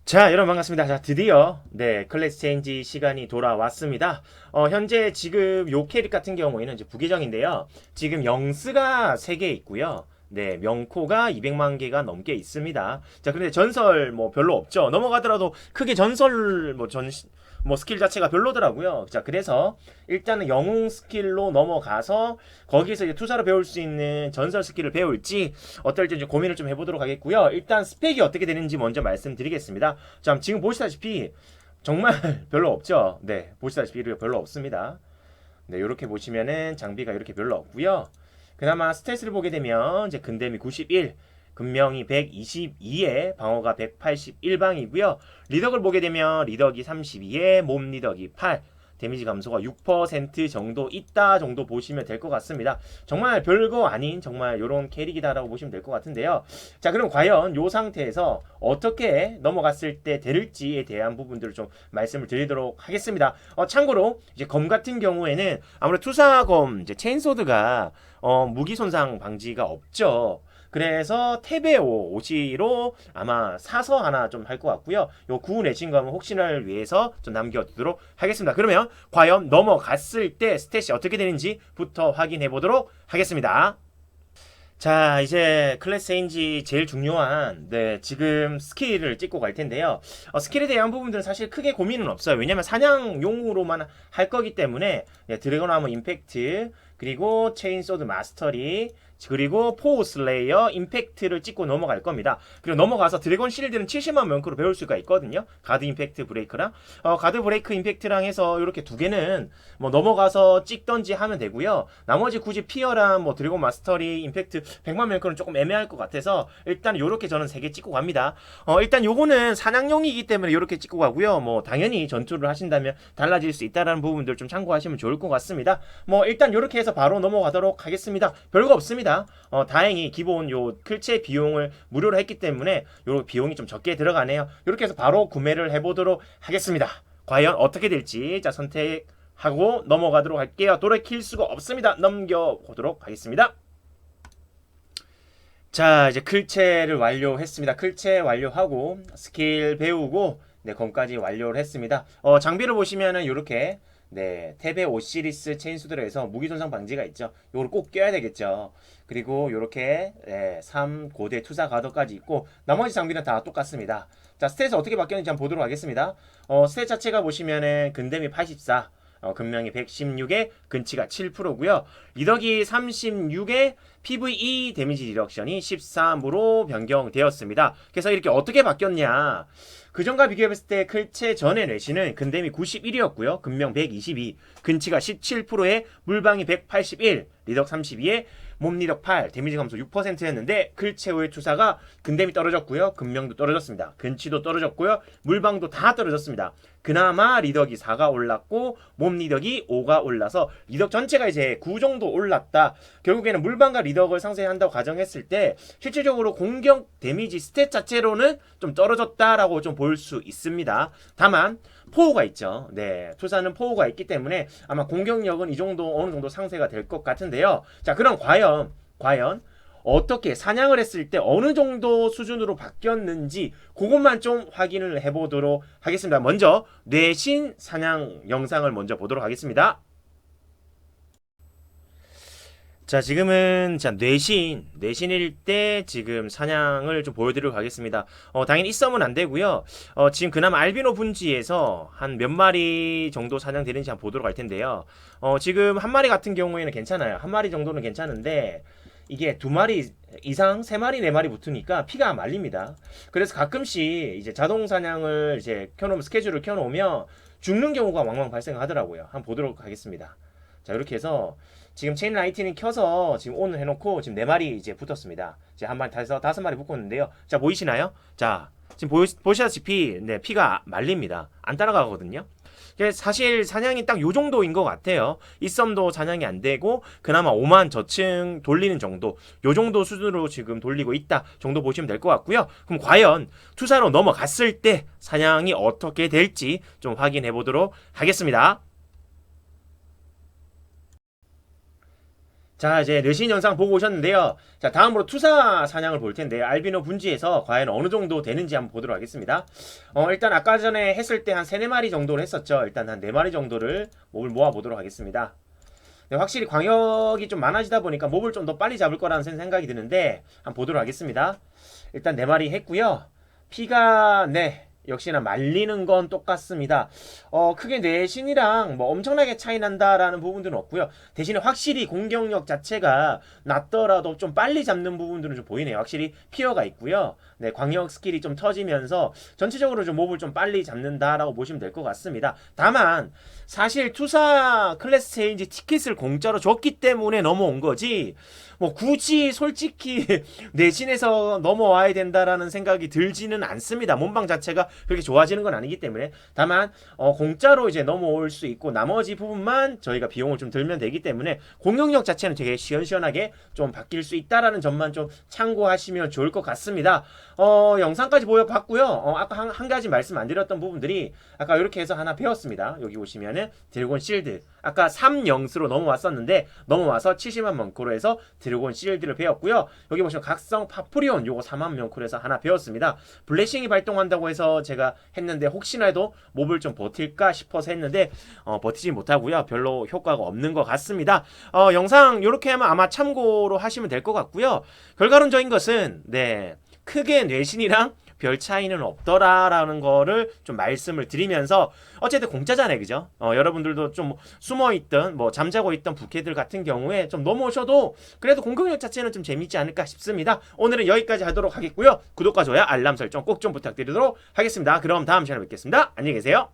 자, 여러분 반갑습니다. 자, 드디어 클래스 체인지 시간이 돌아왔습니다. 현재 지금 요 캐릭 같은 경우에는 이제 부계정인데요. 지금 영스가 3개 있고요. 명코가 200만 개가 넘게 있습니다. 자, 근데 전설 뭐 별로 없죠. 넘어가더라도 크게 전설 뭐 스킬 자체가 별로더라고요. 자, 그래서 일단은 영웅 스킬로 넘어가서 거기서 이제 투사로 배울 수 있는 전설 스킬을 배울지 어떨지 이제 고민을 좀 해보도록 하겠고요. 일단 스펙이 어떻게 되는지 먼저 말씀드리겠습니다. 자, 지금 보시다시피 정말 별로 없죠. 네, 보시다시피 별로 없습니다. 네, 이렇게 보시면은 장비가 이렇게 별로 없고요. 그나마 스탯을 보게 되면 이제 근데미 91, 근명이 122에 방어가 181방이고요. 리덕을 보게 되면 리덕이 32에 몸 리덕이 8, 데미지 감소가 6% 정도 있다 정도 보시면 될 것 같습니다. 정말 별거 아닌 정말 이런 캐릭이다라고 보시면 될 것 같은데요. 자, 그럼 과연 이 상태에서 어떻게 넘어갔을 때 될지에 대한 부분들을 좀 말씀을 드리도록 하겠습니다. 참고로 이제 검 같은 경우에는 아무래도 투사검 이제 체인소드가 무기 손상 방지가 없죠. 그래서 테베오 오시로 아마 사서 하나 좀 할 것 같고요. 요 구운 애칭감은 혹시나를 위해서 좀 남겨두도록 하겠습니다. 그러면 과연 넘어갔을 때 스탯이 어떻게 되는지부터 확인해 보도록 하겠습니다. 자, 이제 클래스 체인지 제일 중요한 지금 스킬을 찍고 갈 텐데요. 스킬에 대한 부분들은 사실 크게 고민은 없어요. 왜냐면 사냥용으로만 할 거기 때문에 드래곤 아머 임팩트, 그리고 체인소드 마스터리, 그리고 포우 슬레이어 임팩트를 찍고 넘어갈 겁니다. 그리고 넘어가서 드래곤 실드는 70만 명크로 배울 수가 있거든요. 가드 임팩트 브레이크랑 가드 브레이크 임팩트랑 해서 이렇게 두 개는 뭐 넘어가서 찍던지 하면 되고요. 나머지 굳이 피어랑 뭐 드래곤 마스터리 임팩트 100만 명크는 조금 애매할 것 같아서 일단 요렇게 저는 3개 찍고 갑니다. 일단 요거는 사냥용이기 때문에 요렇게 찍고 가고요. 뭐 당연히 전투를 하신다면 달라질 수 있다라는 부분들 좀 참고하시면 좋을 것 같습니다. 뭐 일단 요렇게 해서 바로 넘어가도록 하겠습니다. 별거 없습니다. 다행히 기본 요 클체 비용을 무료로 했기 때문에 요 비용이 좀 적게 들어가네요. 이렇게 해서 바로 구매를 해보도록 하겠습니다. 과연 어떻게 될지 자 선택하고 넘어가도록 할게요. 돌이킬 수가 없습니다. 넘겨보도록 하겠습니다. 자, 이제 클체를 완료했습니다. 클체 완료하고 스킬 배우고 검까지 완료를 했습니다. 장비를 보시면은 이렇게 탭에 5시리스 체인소드에서 무기손상 방지가 있죠. 요걸 꼭 껴야 되겠죠. 그리고 요렇게 3고대 투사 가더까지 있고 나머지 장비는 다 똑같습니다. 자, 스탯 어떻게 바뀌었는지 한번 보도록 하겠습니다. 스탯 자체가 보시면은 근데미 84, 근명이 116에 근치가 7%고요. 리덕이 36에 PVE 데미지 리덕션이 13으로 변경되었습니다. 그래서 이렇게 어떻게 바뀌었냐? 그전과 비교해봤을 때 클체 전의 뇌시는 근데미 91이었고요. 근명 122, 근치가 17%에 물방이 181, 리덕 32에 몸 리덕 8, 데미지 감소 6%였는데 클체 후의 투사가 근데미 떨어졌고요. 근명도 떨어졌습니다. 근치도 떨어졌고요. 물방도 다 떨어졌습니다. 그나마 리덕이 4가 올랐고 몸 리덕이 5가 올라서 리덕 전체가 이제 9 정도 올랐다. 결국에는 물방과 리덕을 상쇄한다고 가정했을 때 실질적으로 공격 데미지 스탯 자체로는 좀 떨어졌다라고 좀 볼 수 있습니다. 다만 포우가 있죠. 투사는 포우가 있기 때문에 아마 공격력은 이 정도 어느 정도 상쇄가 될 것 같은데요. 자, 그럼 과연 어떻게 사냥을 했을 때 어느 정도 수준으로 바뀌었는지 그것만 좀 확인을 해보도록 하겠습니다. 먼저 뇌신 사냥 영상을 먼저 보도록 하겠습니다. 자, 지금은 뇌신일 때 지금 사냥을 좀 보여드리도록 하겠습니다. 당연히 이 썸은 안 되고요. 지금 그나마 알비노 분지에서 한 몇 마리 정도 사냥되는지 한번 보도록 할 텐데요. 지금 한 마리 같은 경우에는 괜찮아요. 한 마리 정도는 괜찮은데 이게 2마리 이상, 3마리, 4마리 붙으니까 피가 말립니다. 그래서 가끔씩 이제 자동 사냥을 이제 켜놓으면 스케줄을 켜놓으면 죽는 경우가 왕왕 발생하더라고요. 한번 보도록 하겠습니다. 자, 이렇게 해서 지금 체인 라이트닝 켜서 지금 온을 해놓고 지금 4마리 이제 붙었습니다. 이제 한 마리 5마리 붙었는데요. 자, 보이시나요? 자, 지금 보시다시피 피가 말립니다. 안 따라가거든요. 사실 사냥이 딱 요 정도인 것 같아요. 이 썸도 사냥이 안 되고 그나마 5만 저층 돌리는 정도, 요 정도 수준으로 지금 돌리고 있다 정도 보시면 될 것 같고요. 그럼 과연 투사로 넘어갔을 때 사냥이 어떻게 될지 좀 확인해 보도록 하겠습니다. 자, 이제 르신 영상 보고 오셨는데요. 자, 다음으로 투사 사냥을 볼 텐데 알비노 분지에서 과연 어느 정도 되는지 한번 보도록 하겠습니다. 일단 아까 전에 했을 때 한 3, 4마리 정도를 했었죠. 일단 한 4마리 정도를 몹을 모아 보도록 하겠습니다. 네, 확실히 광역이 좀 많아지다 보니까 몹을 좀 더 빨리 잡을 거라는 생각이 드는데 한번 보도록 하겠습니다. 일단 4마리 했고요. 피가 네, 역시나 말리는 건 똑같습니다. 크게 내신이랑 뭐 엄청나게 차이 난다라는 부분들은 없고요. 대신에 확실히 공격력 자체가 낮더라도 좀 빨리 잡는 부분들은 좀 보이네요. 확실히 피어가 있고요. 네, 광역 스킬이 좀 터지면서 전체적으로 좀 몹을 좀 빨리 잡는다라고 보시면 될 것 같습니다. 다만 사실 투사 클래스 체인지 티켓을 공짜로 줬기 때문에 넘어온 거지. 뭐 굳이 솔직히 내신에서 넘어와야 된다라는 생각이 들지는 않습니다. 몸방 자체가 그렇게 좋아지는 건 아니기 때문에. 다만 공짜로 이제 넘어올 수 있고 나머지 부분만 저희가 비용을 좀 들면 되기 때문에 공격력 자체는 되게 시원시원하게 좀 바뀔 수 있다라는 점만 좀 참고하시면 좋을 것 같습니다. 영상까지 보여봤고요. 아까 한 가지 말씀 안 드렸던 부분들이 아까 이렇게 해서 하나 배웠습니다. 여기 보시면은 드래곤 실드 아까 3영스로 넘어왔었는데 넘어와서 70만 명코로 해서 드래곤 실드를 배웠고요. 여기 보시면 각성 파프리온 요거 4만 명코로 해서 하나 배웠습니다. 블레싱이 발동한다고 해서 제가 했는데 혹시나도 몹을 좀 버틸까 싶어서 했는데 버티지 못하고요. 별로 효과가 없는 것 같습니다. 영상 이렇게 하면 아마 참고로 하시면 될 것 같고요. 결과론적인 것은 네, 크게 뇌신이랑 별 차이는 없더라라는 거를 좀 말씀을 드리면서 어쨌든 공짜잖아요, 그죠? 여러분들도 좀 숨어있던 뭐 잠자고 있던 부캐들 같은 경우에 좀 넘어오셔도 그래도 공격력 자체는 좀 재밌지 않을까 싶습니다. 오늘은 여기까지 하도록 하겠고요. 구독과 좋아요 알람 설정 꼭 좀 부탁드리도록 하겠습니다. 그럼 다음 시간에 뵙겠습니다. 안녕히 계세요.